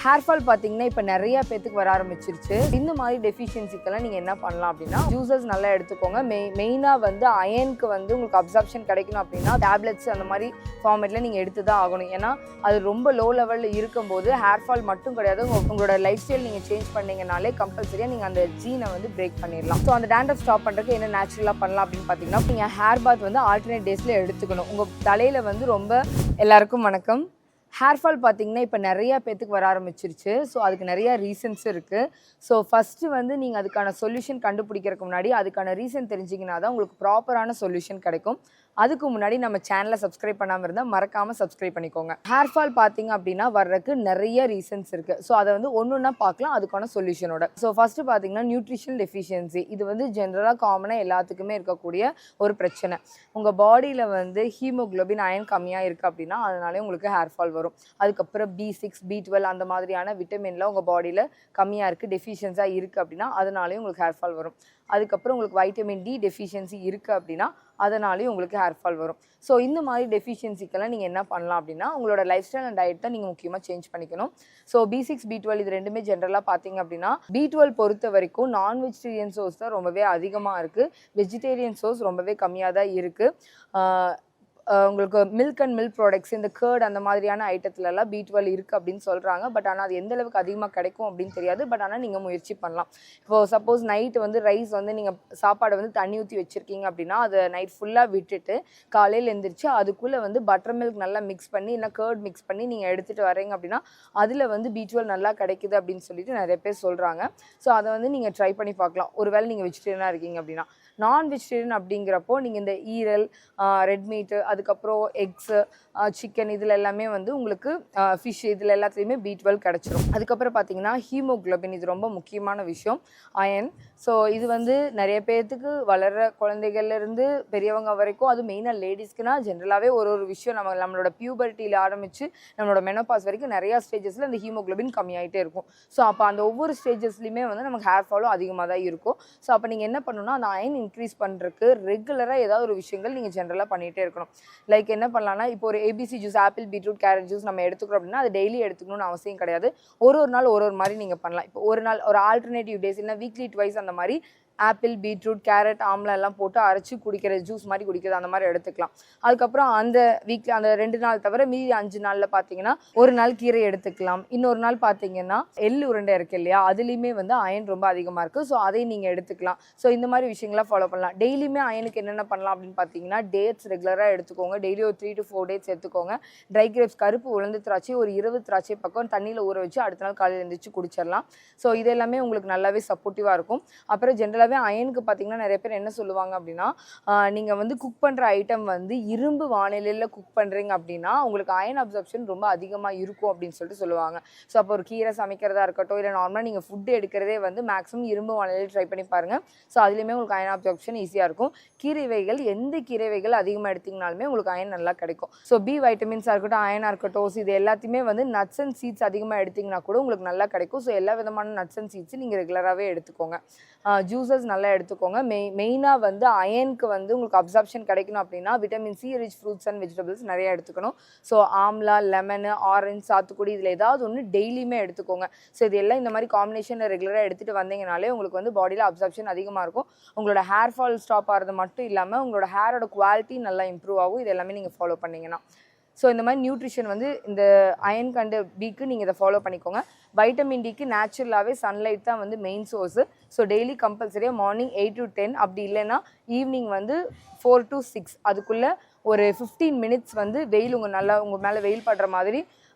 Hair fall பார்த்தீங்கன்னா இப்போ நிறைய பேத்துக்கு வர ஆரம்பிச்சிருச்சு. இந்த மாதிரி டெஃபிஷியன்சிக்கெல்லாம் நீங்கள் என்ன பண்ணலாம் அப்படின்னா, ஜூஸஸ் நல்லா எடுத்துக்கோங்க. மெயினாக வந்து அயனுக்கு வந்து உங்களுக்கு அப்சார்ப்ஷன் கிடைக்கணும் அப்படின்னா டேப்லெட்ஸ் அந்த மாதிரி ஃபார்மேட்டில் நீங்கள் எடுத்து தான் ஆகணும். ஏன்னா அது ரொம்ப லோ லெவலில் இருக்கும்போது ஹேர் ஃபால் மட்டும் கிடையாது, உங்களோட லைஃப் ஸ்டைல் நீங்கள் சேஞ்ச் பண்ணீங்கனாலே கம்பல்சரியாக நீங்கள் அந்த ஜீனை வந்து பிரேக் பண்ணிடலாம். ஸோ அந்த டேண்ட்ரஃப் ஸ்டாப் பண்ணுறதுக்கு என்ன நேச்சுரலாக பண்ணலாம் அப்படின்னு பார்த்தீங்கன்னா, நீங்கள் ஹேர் பாத் வந்து ஆல்டர்னேட் டேஸில் எடுத்துக்கணும். உங்கள் தலையில் வந்து ரொம்ப எல்லாருக்கும் வணக்கம். ஹேர் ஃபால் பார்த்தீங்கன்னா இப்போ நிறையா பேத்துக்கு வர ஆரம்பிச்சிருச்சு. ஸோ அதுக்கு நிறையா ரீசன்ஸ் இருக்குது. ஸோ ஃபஸ்ட்டு வந்து நீங்கள் அதுக்கான சொல்யூஷன் கண்டுபிடிக்கிறதுக்கு முன்னாடி அதுக்கான ரீசன் தெரிஞ்சிங்கன்னா தான் உங்களுக்கு ப்ராப்பரான சொல்யூஷன் கிடைக்கும். அதுக்கு முன்னாடி நம்ம சேனலை சப்ஸ்கிரைப் பண்ணாமல் இருந்தால் மறக்காமல் சப்ஸ்கிரைப் பண்ணிக்கோங்க. ஹேர் ஃபால் பார்த்தீங்க அப்படின்னா வர்றதுக்கு நிறைய ரீசன்ஸ் இருக்குது. ஸோ அதை வந்து ஒன்று ஒன்றா பார்க்கலாம் அதுக்கான சொல்யூஷனோட. ஸோ ஃபஸ்ட்டு பார்த்தீங்கன்னா நியூட்ரிஷனல் டெஃபிஷியன்சி. இது வந்து ஜென்ரலாக காமனாக எல்லாத்துக்குமே இருக்கக்கூடிய ஒரு பிரச்சனை. உங்கள் பாடியில் வந்து ஹீமோக்ளோபின் அயன் கம்மியாக இருக்குது அப்படின்னா அதனாலே உங்களுக்கு ஹேர் ஃபால் வரும். அதுக்கப்புறம் B6 B12 அந்த மாதிரியான விட்டமின்லாம் உங்கள் பாடியில் கம்மியாக இருக்குது, டெஃபிஷியன்ஸாக இருக்குது அப்படின்னா அதனாலேயும் உங்களுக்கு ஹேர் ஃபால் வரும். அதுக்கப்புறம் உங்களுக்கு வைட்டமின் D டெஃபிஷியன்சி இருக்குது அப்படின்னா அதனாலேயும் உங்களுக்கு ஹேர் ஃபால் வரும். ஸோ இந்த மாதிரி டெஃபிஷியன்சிக்கெல்லாம் நீங்கள் என்ன பண்ணலாம் அப்படின்னா, உங்களோட லைஃப் ஸ்டைல் அண்ட் டயட் தான் நீங்கள் முக்கியமாக சேஞ்ச் பண்ணிக்கணும். ஸோ B6 B12 இது ரெண்டுமே ஜென்ரலாக பார்த்தீங்க அப்படின்னா B12 பொறுத்த வரைக்கும் நான் வெஜிடேரியன் சோர்ஸ் தான் ரொம்பவே அதிகமாக இருக்குது, வெஜிடேரியன் சோர்ஸ் ரொம்பவே கம்மியாக தான் இருக்குது. உங்களுக்கு மில்க் அண்ட் மில்க் ப்ராடக்ட்ஸ் இந்த கர்ட் அந்த மாதிரியான ஐட்டத்துலலாம் B12 இருக்குது அப்படின்னு சொல்கிறாங்க. பட் ஆனால் அது எந்த அளவுக்கு அதிகமாக கிடைக்கும் அப்படின்னு தெரியாது. பட் ஆனால் நீங்கள் முயற்சி பண்ணலாம். இப்போது சப்போஸ் நைட்டு வந்து ரைஸ் வந்து நீங்கள் சாப்பாடை வந்து தண்ணி ஊற்றி வச்சுருக்கீங்க அப்படின்னா அதை நைட் ஃபுல்லாக விட்டுட்டு காலையில் எழுந்திரிச்சு அதுக்குள்ளே வந்து பட்டர் மில்க் நல்லா மிக்ஸ் பண்ணி இல்லை கர்ட் மிக்ஸ் பண்ணி நீங்கள் எடுத்துகிட்டு வரீங்க அப்படின்னா அதில் வந்து B12 நல்லா கிடைக்குது அப்படின்னு சொல்லிட்டு நிறைய பேர் சொல்கிறாங்க. ஸோ அதை வந்து நீங்கள் ட்ரை பண்ணி பார்க்கலாம் ஒருவேளை நீங்கள் வெஜிடேரியனாக இருக்கீங்க அப்படின்னா. நான் வெஜிடேரியன் அப்படிங்கிறப்போ நீங்கள் இந்த ஈரல், ரெட் மீட்டு, அதுக்கப்புறம் எக்ஸு, சிக்கன் இதில் எல்லாமே வந்து உங்களுக்கு ஃபிஷ் இதில் எல்லாத்துலேயுமே B12 கிடச்சிரும். அதுக்கப்புறம் பார்த்தீங்கன்னா ஹீமோக்ளோபின், இது ரொம்ப முக்கியமான விஷயம், அயன். ஸோ இது வந்து நிறைய பேர்த்துக்கு வளர்கிற குழந்தைகள்லேருந்து பெரியவங்க வரைக்கும், அது மெயினாக லேடிஸ்க்குனா ஜென்ரலாகவே ஒரு விஷயம் நம்மளோட பியூபர்ட்டியில் ஆரம்பித்து நம்மளோட மெனோபாஸ் வரைக்கும் நிறையா ஸ்டேஜஸில் இந்த ஹீமோக்ளோபின் கம்மியாகிட்டே இருக்கும். ஸோ அப்போ அந்த ஒவ்வொரு ஸ்டேஜஸ்லையுமே வந்து நமக்கு ஹேர் ஃபாலும் அதிகமாக தான் இருக்கும். ஸோ அப்போ நீங்கள் என்ன பண்ணணும்னா அந்த அயன் இன்க்ரீஸ் பண்ணுறதுக்கு ரெகுலராக ஏதாவது ஒரு விஷயங்கள் நீங்கள் ஜென்ரலாக பண்ணிகிட்டே இருக்கணும். லைக் என்ன பண்ணலாம்னா, இப்போ ஒரு ABC juice, apple beetroot carrot juice நம்ம எடுத்துக்கிறோம் அப்படின்னா அது டெய்லி எடுத்துக்கணும்னு அவசியம் கிடையாது. ஒரு நாள் ஒரு மாதிரி நீங்கள் பண்ணலாம். இப்போ ஒரு நாள் ஒரு ஆல்டர்னேட்டிவ் டேஸ் இல்லை வீக்லி ட்வைஸ் அந்த மாதிரி ஆப்பிள் பீட்ரூட் கேரட் ஆம்லா எல்லாம் போட்டு அரைச்சி குடிக்கிற ஜூஸ் மாதிரி குடிக்கிறது அந்த மாதிரி எடுத்துக்கலாம். அதுக்கப்புறம் அந்த வீக்லி அந்த 2 நாள் தவிர மீதி 5 நாளில் பார்த்தீங்கன்னா ஒரு நாள் கீரை எடுத்துக்கலாம். இன்னொரு நாள் பார்த்தீங்கன்னா எள்ளு உருண்டை இருக்குது இல்லையா, அதுலேயுமே வந்து அயன் ரொம்ப அதிகமாக இருக்குது. ஸோ அதை நீங்கள் எடுத்துக்கலாம். ஸோ இந்த மாதிரி விஷயங்கள்லாம் ஃபாலோ பண்ணலாம். டெய்லியுமே அயனுக்கு என்னென்ன பண்ணலாம் அப்படின்னு பார்த்தீங்கன்னா, டேட்ஸ் ரெகுலராக எடுத்துக்கோங்க. டெய்லி ஒரு 3 to 4 டேட்ஸ் எடுத்துக்கோங்க. ட்ரை கிரேப்ஸ், கருப்பு உளுந்து திராட்சை ஒரு 20 திராட்சை பக்கம் தண்ணியில் ஊற வச்சு அடுத்த நாள் காலையில் எழுந்திரிச்சு குடிச்சிடலாம். ஸோ இது எல்லாமே உங்களுக்கு நல்லாவே சப்போர்ட்டிவாக இருக்கும். அப்புறம் ஜென்ரலாகவே அயனுக்கு பார்த்தீங்கன்னா நிறைய பேர் என்ன சொல்லுவாங்க அப்படின்னா, நீங்கள் வந்து குக் பண்ணுற ஐட்டம் வந்து இரும்பு வானிலையில் குக் பண்ணுறீங்க அப்படின்னா உங்களுக்கு அயன் அப்சர்ப்ஷன் ரொம்ப அதிகமாக இருக்கும் அப்படின்னு சொல்லிட்டு சொல்லுவாங்க. ஸோ அப்போ ஒரு கீரை சமைக்கிறதா இருக்கட்டும் இல்லை நார்மலாக நீங்கள் ஃபுட்டு எடுக்கிறதே வந்து மேக்ஸிமம் இரும்பு வானிலையில் ட்ரை பண்ணி பாருங்கள். ஸோ அதுலேயுமே உங்களுக்கு அயன் அப்சர்ப்ஷன் ஈஸியாக இருக்கும். கீரை வகைகள் எந்த கீரை வகைகள் அதிகமாக எடுத்திங்கனாலுமே உங்களுக்கு அயன் நல்லா கிடைக்கும். ஸோ B வைட்டமின்ஸாக இருக்கட்டும், அயனாக இருக்கட்டும், இது எல்லாத்தையுமே வந்து நட்ஸ் அண்ட் சீட்ஸ் அதிகமாக எடுத்திங்கன்னா கூட உங்களுக்கு நல்லா கிடைக்கும். ஸோ எல்லா விதமான நட்ஸ் அண்ட் சீட்ஸும் நீங்கள் ரெகுலராகவே எடுத்துக்கோங்க. ஜூஸஸ் நல்லா எடுத்துக்கோங்க. மெயினாக வந்து அயனுக்கு வந்து உங்களுக்கு அப்சார்ப்ஷன் கிடைக்கணும் அப்படின்னா vitamin C rich fruits and vegetables நிறையா எடுத்துக்கணும். ஸோ ஆம்லா, லெமனு, ஆரஞ்சு, சாத்துக்குடி இதில் ஏதாவது ஒன்று டெய்லியுமே எடுத்துக்கோங்க. ஸோ இது எல்லாம் இந்த மாதிரி காம்பினேஷனில் ரெகுலராக எடுத்துகிட்டு வந்தீங்கனாலே உங்களுக்கு வந்து பாடியில் அப்சார்ப்ஷன் அதிகமாக இருக்கும். உங்களோட ஹேர் ஃபால் ஸ்டாப் ஆகிறது மட்டும் இல்லாமல் உங்களோட ஹேரோட குவாலிட்டி நல்லா இம்ப்ரூவ் ஆகும். இது எல்லாமே நீங்கள் ஃபாலோ பண்ணிங்கன்னா. ஸோ இந்த மாதிரி நியூட்ரிஷன் வந்து இந்த அயன் கண்டு Bக்கு நீங்கள் இதை ஃபாலோ பண்ணிக்கோங்க. வைட்டமின் Dக்கு நேச்சுரலாகவே சன்லைட் தான் வந்து மெயின் சோர்ஸு. ஸோ டெய்லி கம்பல்சரியாக மார்னிங் 8 to 10 அப்படி இல்லைன்னா ஈவினிங் வந்து 4 to 6 அதுக்குள்ளே ஒரு 15 மினிட்ஸ் வந்து வெயில் உங்கள் மேலே வெயில் படுற மாதிரி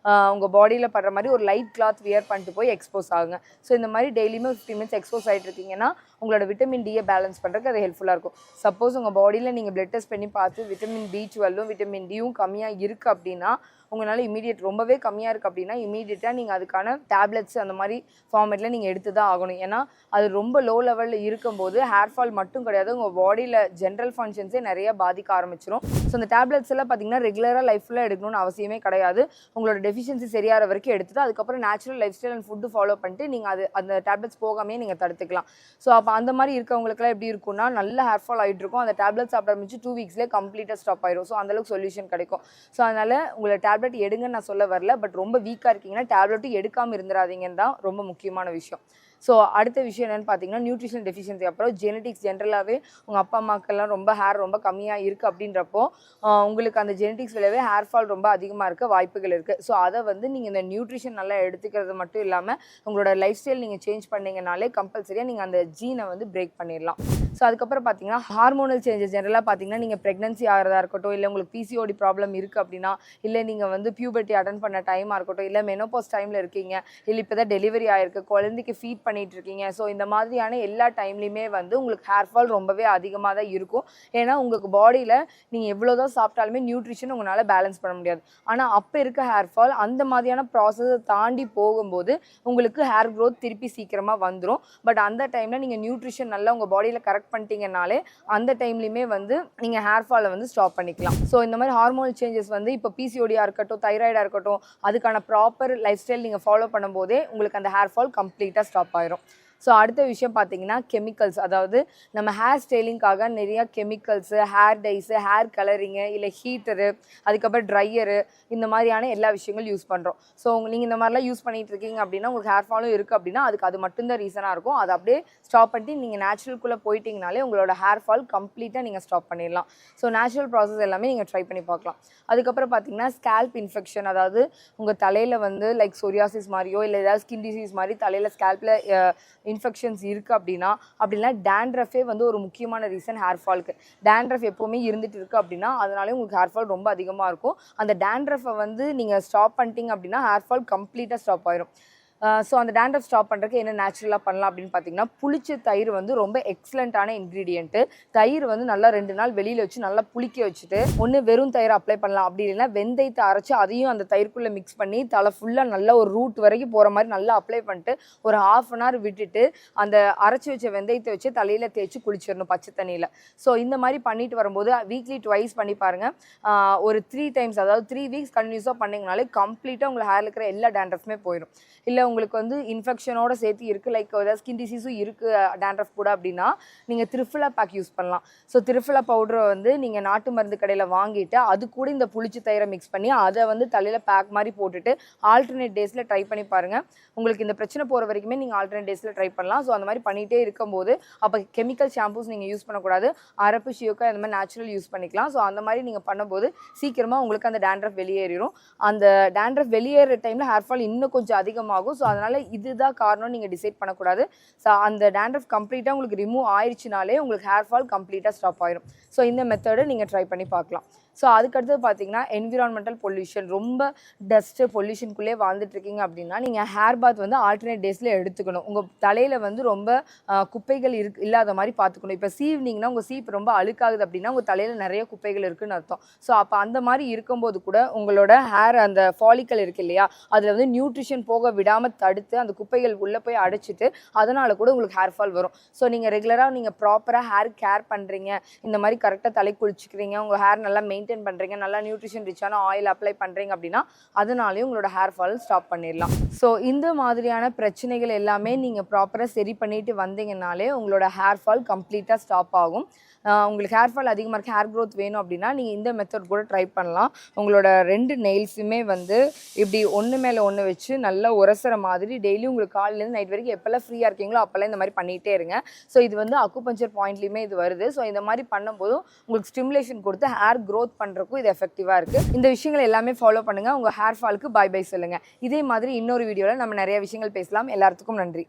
உங்கள் பாடியில் படுற மாதிரி ஒரு லைட் கிளாத் வியர் பண்ணிட்டு போய் எக்ஸ்போஸ் ஆகுங்க. ஸோ இந்த மாதிரி டெய்லியுமே 15 மினிட்ஸ் எக்ஸ்போஸ் ஆகிட்டு இருக்கீங்கன்னா உங்களோட விட்டமின் Dயை பேலன்ஸ் பண்ணுறதுக்கு அது ஹெல்ப்ஃபுல்லாக இருக்கும். சப்போஸ் உங்கள் பாடியில் நீங்கள் பிளட் டெஸ்ட் பண்ணி பார்த்து விட்டமின் B12 விட்டமின் Dயும் கம்மியாக இருக்குது அப்படின்னா உங்களால் ரொம்பவே கம்மியாக இருக்குது அப்படின்னா இமீடியட்டாக நீங்கள் அதுக்கான டேப்லெட்ஸ் அந்த மாதிரி ஃபார்மேட்டில் நீங்கள் எடுத்து தான் ஆகணும். ஏன்னா அது ரொம்ப லோ லெவலில் இருக்கும்போது ஹேர் ஃபால் மட்டும் கிடையாது, உங்கள் பாடியில் ஜென்ரல் ஃபங்க்ஷன்ஸே நிறைய பாதிக்க ஆரம்பிச்சிடும். ஸோ அந்த டேப்லெட்ஸ் எல்லாம் பார்த்தீங்கன்னா ரெகுலராக லைஃப்பில் எடுக்கணும்னு அவசியமே கிடையாது. உங்களோட டெஃபிஷியன்சி சரியாகிற வரைக்கும் எடுத்துட்டு அதுக்கப்புறம் natural life style and food follow பண்ணிட்டு நீங்கள் அந்த டேப்லெட்ஸ் போகாமே நீங்கள் தடுத்துக்கலாம். ஸோ அப்போ அந்த மாதிரி இருக்கவங்களுக்குலாம் எப்படி இருக்கும்னா நல்ல ஹேர் ஃபால் ஆகிட்டு இருக்கும். அந்த டேப்லெட் சாப்பிட ஆரம்பிச்சு 2 வீக்ஸ்லேயே கம்ப்ளீட்டாக ஸ்டாப் ஆயிடும். ஸோ அந்தளவுக்கு சொல்யூஷன் கிடைக்கும். ஸோ அதனால் உங்களை டேப்லெட் எடுங்கன்னு நான் சொல்ல வரல, பட் ரொம்ப வீக்காக இருக்கீங்கன்னா டேப்லெட்டும் எடுக்காமல் இருந்துடாதீங்கன்னு தான் ரொம்ப முக்கியமான விஷயம். ஸோ அடுத்த விஷயம் என்னென்னு பார்த்தீங்கன்னா, நியூட்ரிஷன் டெஃபிஷியன்சி அப்புறம் ஜெனட்டிக்ஸ் ஜென்ரலாகவே உங்கள் அப்பா அம்மாக்கெல்லாம் ரொம்ப ஹேர் ரொம்ப கம்மியாக இருக்குது அப்படின்றப்போ உங்களுக்கு அந்த ஜெனட்டிக்ஸ் விளைவே ஹேர் ஃபால் ரொம்ப அதிகமாக இருக்க வாய்ப்புகள் இருக்குது. ஸோ அதை வந்து நீங்கள் இந்த நியூட்ரிஷன் நல்லா எடுத்துக்கிறது மட்டும் இல்லாமல் உங்களோட லைஃப் ஸ்டைல் நீங்கள் சேஞ்ச் பண்ணிங்கனாலே கம்பல்சரியாக நீங்கள் அந்த ஜீனை வந்து பிரேக் பண்ணிடலாம். ஸோ அதுக்கப்புறம் பார்த்தீங்கன்னா ஹார்மோனல் சேஞ்சஸ் ஜென்ரலாக பார்த்தீங்கன்னா நீங்கள் ப்ரெக்னன்சி ஆகிறதா இருக்கட்டும், இல்லை உங்களுக்கு பிசிஓடி ப்ராப்ளம் இருக்குது அப்படின்னா, இல்லை நீங்கள் வந்து பியூபர்ட்டி அட்டன் பண்ண டைமாக இருக்கட்டும், இல்லை மெனோபாஸ் டைமில் இருக்கீங்க, இல்லை இப்போ தான் டெலிவரி ஆகிருக்கு, குழந்தைக்கு ஃபீட் பண்ணிட்டு இருக்கீங்க. ஸோ இந்த மாதிரியான எல்லா டைம்லையுமே வந்து உங்களுக்கு ஹேர் ஃபால் ரொம்பவே அதிகமாக தான் இருக்கும். ஏன்னா உங்களுக்கு பாடியில் நீங்கள் எவ்வளோதான் சாப்பிட்டாலுமே நியூட்ரிஷன் உங்களால் பேலன்ஸ் பண்ண முடியாது. ஆனால் அப்போ இருக்க ஹேர் ஃபால் அந்த மாதிரியான ப்ராசஸை தாண்டி போகும்போது உங்களுக்கு ஹேர் க்ரோத் திருப்பி சீக்கிரமாக வந்துடும். பட் அந்த டைமில் நீங்கள் நியூட்ரிஷன் நல்லா உங்கள் பாடியில் கரெக்ட் பண்ணிட்டீங்கனாலே அந்த டைம்லையுமே வந்து நீங்கள் ஹேர் ஃபாலை வந்து ஸ்டாப் பண்ணிக்கலாம். ஸோ இந்த மாதிரி ஹார்மோனல் சேஞ்சஸ் வந்து இப்போ பிசிஓடியாக இருக்கட்டும், தைராய்டாக இருக்கட்டும், அதுக்கான ப்ராப்பர் லைஃப் ஸ்டைல் நீங்கள் ஃபாலோ பண்ணும்போதே உங்களுக்கு அந்த ஹேர் ஃபால் கம்ப்ளீட்டாக ஸ்டாப் ஆயிரும். ஸோ அடுத்த விஷயம் பார்த்தீங்கன்னா கெமிக்கல்ஸ், அதாவது நம்ம ஹேர் ஸ்டைலிங்காக நிறையா chemicals, hair dyes, hair colouring, இல்லை ஹீட்டரு, அதுக்கப்புறம் ட்ரையரு, இந்த மாதிரியான எல்லா விஷயங்களும் யூஸ் பண்ணுறோம். ஸோ நீங்கள் இந்த மாதிரிலாம் யூஸ் பண்ணிகிட்டு இருக்கீங்க அப்படின்னா உங்களுக்கு ஹேர் ஃபாலும் இருக்குது அப்படின்னா அதுக்கு அது மட்டும்தான் ரீசனாக இருக்கும். அதை அப்படியே ஸ்டாப் பண்ணிட்டு நீங்கள் நேச்சுரலுக்குள்ளே போயிட்டீங்கனாலே உங்களோட ஹேர் ஃபால் கம்ப்ளீட்டாக நீங்கள் ஸ்டாப் பண்ணிடலாம். ஸோ நேச்சுரல் ப்ராசஸ் எல்லாமே நீங்கள் ட்ரை பண்ணி பார்க்கலாம். அதுக்கப்புறம் பார்த்தீங்கன்னா ஸ்கேல்ப் இன்ஃபெக்ஷன், அதாவது உங்கள் தலையில் வந்து லைக் சொரியாசிஸ் மாதிரியோ இல்லை ஏதாவது ஸ்கின் டிசீஸ் மாதிரி தலையில் ஸ்கேல்பில் இன்ஃபெக்ஷன்ஸ் இருக்குது அப்படின்னா டேண்ட்ரஃபே வந்து ஒரு முக்கியமான ரீசன் ஹேர் ஃபாலுக்கு. டேண்ட்ரஃப் எப்போவுமே இருந்துகிட்டு இருக்குது அப்படின்னா அதனாலே உங்களுக்கு ஹேர் ஃபால் ரொம்ப அதிகமாக இருக்கும். அந்த டேண்ட்ரஃபை வந்து நீங்கள் ஸ்டாப் பண்ணிட்டீங்க அப்படின்னா ஹேர் ஃபால் கம்ப்ளீட்டாக ஸ்டாப் ஆயிரும். ஸோ அந்த டேண்ட்ரஃப் ஸ்டாப் பண்ணுறதுக்கு என்ன நேச்சுரலாக பண்ணலாம் அப்படின்னு பார்த்தீங்கன்னா, புளிச்ச தயிர் வந்து ரொம்ப எக்ஸலண்ட்டான இன்க்ரீடியன்ட்டு. தயிர் வந்து நல்லா 2 நாள் வெளியில் வச்சு நல்லா புளிக்க வச்சுட்டு ஒன்று வெறும் தயிர் அப்ளை பண்ணலாம், அப்படி இல்லைன்னா வெந்தயத்தை அரைச்சி அதையும் அந்த தயிர்க்குள்ளே மிக்ஸ் பண்ணி தலை ஃபுல்லாக நல்லா ஒரு ரூட் வரைக்கும் போகிற மாதிரி நல்லா அப்ளை பண்ணிட்டு ஒரு 1/2 hour விட்டுட்டு அந்த அரைச்சி வச்ச வெந்தயத்தை வச்சு தலையில் தேய்ச்சி குளிச்சிடணும் பச்சை தண்ணியில். ஸோ இந்த மாதிரி பண்ணிட்டு வரும்போது வீக்லி 2 பண்ணி பாருங்கள். ஒரு 3 times, அதாவது 3 weeks கண்டினியூஸாக பண்ணிங்கனாலே கம்ப்ளீட்டாக உங்களுக்கு ஹேரில் இருக்கிற எல்லா டேண்ட்ரஃப்மே போயிடும். இல்லை உங்களுக்கு வந்து இன்ஃபெக்ஷனோட சேர்த்து இருக்குது, லைக் ஏதாவது ஸ்கின் டிசீஸும் இருக்குது டேண்ட்ரஃப் கூட அப்படின்னா நீங்கள் திரிஃபுலா பேக் யூஸ் பண்ணலாம். ஸோ திரிஃபுலா பவுடரை வந்து நீங்கள் நாட்டு மருந்து கடையில் வாங்கிட்டு அது கூட இந்த புளிச்ச தயிரை மிக்ஸ் பண்ணி அதை வந்து தலையில் பேக் மாதிரி போட்டுட்டு ஆல்டர்னேட் டேஸில் ட்ரை பண்ணி பாருங்கள். உங்களுக்கு இந்த பிரச்சனை போகிற வரைக்குமே நீங்கள் ஆல்டர்னேட் டேஸில் ட்ரை பண்ணலாம். ஸோ அந்த மாதிரி பண்ணிகிட்டே இருக்கும்போது அப்போ கெமிக்கல் ஷாம்பூஸ் நீங்கள் யூஸ் பண்ணக்கூடாது, அரப்பு ஷியோக்கா இந்த மாதிரி நேச்சுரல் யூஸ் பண்ணிக்கலாம். ஸோ அந்த மாதிரி நீங்கள் பண்ணும்போது சீக்கிரமாக உங்களுக்கு அந்த டேண்ட்ரஃப் வெளியேறிடும். அந்த டேண்ட்ரஃப் வெளியேற டைமில் ஹேர் ஃபால் இன்னும் கொஞ்சம் அதிகமாகும். ஸோ அதனால் இதுதான் காரணம் நீங்கள் டிசைட் பண்ணக்கூடாது. ஸோ அந்த டேண்ட்ரஃப் கம்ப்ளீட்டாக உங்களுக்கு ரிமூவ் ஆயிடுச்சுனாலே உங்களுக்கு ஹேர் ஃபால் கம்ப்ளீட்டாக ஸ்டாப் ஆயிடும். ஸோ இந்த மெத்தடை நீங்கள் ட்ரை பண்ணி பார்க்கலாம். ஸோ அதுக்கடுத்து பார்த்தீங்கன்னா என்விரான்மெண்டல் பொல்யூஷன், ரொம்ப டஸ்ட்டு பொல்யூஷனுக்குள்ளே வாழ்ந்துட்டுருக்கீங்க அப்படின்னா நீங்கள் ஹேர் பாத் வந்து ஆல்டர்னேட் டேஸில் எடுத்துக்கணும். உங்கள் தலையில் வந்து ரொம்ப குப்பைகள் இல்லாத மாதிரி பார்த்துக்கணும். இப்போ சீவ்னிங்னா உங்கள் சீப் ரொம்ப அழுக்காகுது அப்படின்னா உங்கள் தலையில் நிறைய குப்பைகள் இருக்குதுன்னு அர்த்தம். ஸோ அப்போ அந்த மாதிரி இருக்கும்போது கூட உங்களோட ஹேர் அந்த ஃபாலிக்கல் இருக்குது இல்லையா, அதில் வந்து நியூட்ரிஷன் போக விடாமல் தடுத்து அந்த குப்பைகள் உள்ளே போய் அடைச்சிட்டு அதனால் கூட உங்களுக்கு ஹேர் ஃபால் வரும். ஸோ நீங்கள் ரெகுலராக நீங்கள் ப்ராப்பராக ஹேர் கேர் பண்ணுறீங்க, இந்த மாதிரி கரெக்டாக தலை குளிச்சுக்கிறீங்க, உங்கள் ஹேர் நல்லா மெயின்டைன் பண்ணுறீங்க, நல்லா நியூட்ரிஷன் ரிச்சான ஆயில் அப்ளை பண்ணுறீங்க அப்படின்னா அதனாலேயும் உங்களோட ஹேர் ஃபால் ஸ்டாப் பண்ணிடலாம். ஸோ இந்த மாதிரியான பிரச்சனைகள் எல்லாமே நீங்கள் ப்ராப்பராக சரி பண்ணிட்டு வந்தீங்கனாலே உங்களோட ஹேர் ஃபால் கம்ப்ளீட்டாக ஸ்டாப் ஆகும். உங்களுக்கு ஹேர் ஃபால் அதிகமாக இருக்குது, ஹேர் க்ரோத் வேணும் அப்படின்னா நீங்கள் இந்த மெத்தட் கூட ட்ரை பண்ணலாம். உங்களோட 2 நெயில்ஸுமே வந்து இப்படி ஒன்று மேலே ஒன்று வச்சு நல்லா உரசுற மாதிரி டெய்லி உங்களுக்கு காலையிலேருந்து நைட் வரைக்கும் எப்போல்லாம் ஃப்ரீயாக இருக்கீங்களோ அப்போல்லாம் இந்த மாதிரி பண்ணிகிட்டே இருங்க. ஸோ இது வந்து அக்குபஞ்சர் பாயிண்ட்லேயுமே இது வருது. ஸோ இந்த மாதிரி பண்ணும்போதும் உங்களுக்கு ஸ்டிமுலேஷன் கொடுத்து ஹேர் க்ரோத் பண்ணுறதுக்கும் இது எஃபெக்டிவாக இருக்குது. இந்த விஷயங்கள் எல்லாமே ஃபாலோ பண்ணுங்கள். உங்கள் ஹேர் ஃபாலுக்கு பை சொல்லுங்கள். இதே மாதிரி இன்னொரு வீடியோவில் நம்ம நிறைய விஷயங்கள் பேசலாம். எல்லாத்துக்கும் நன்றி.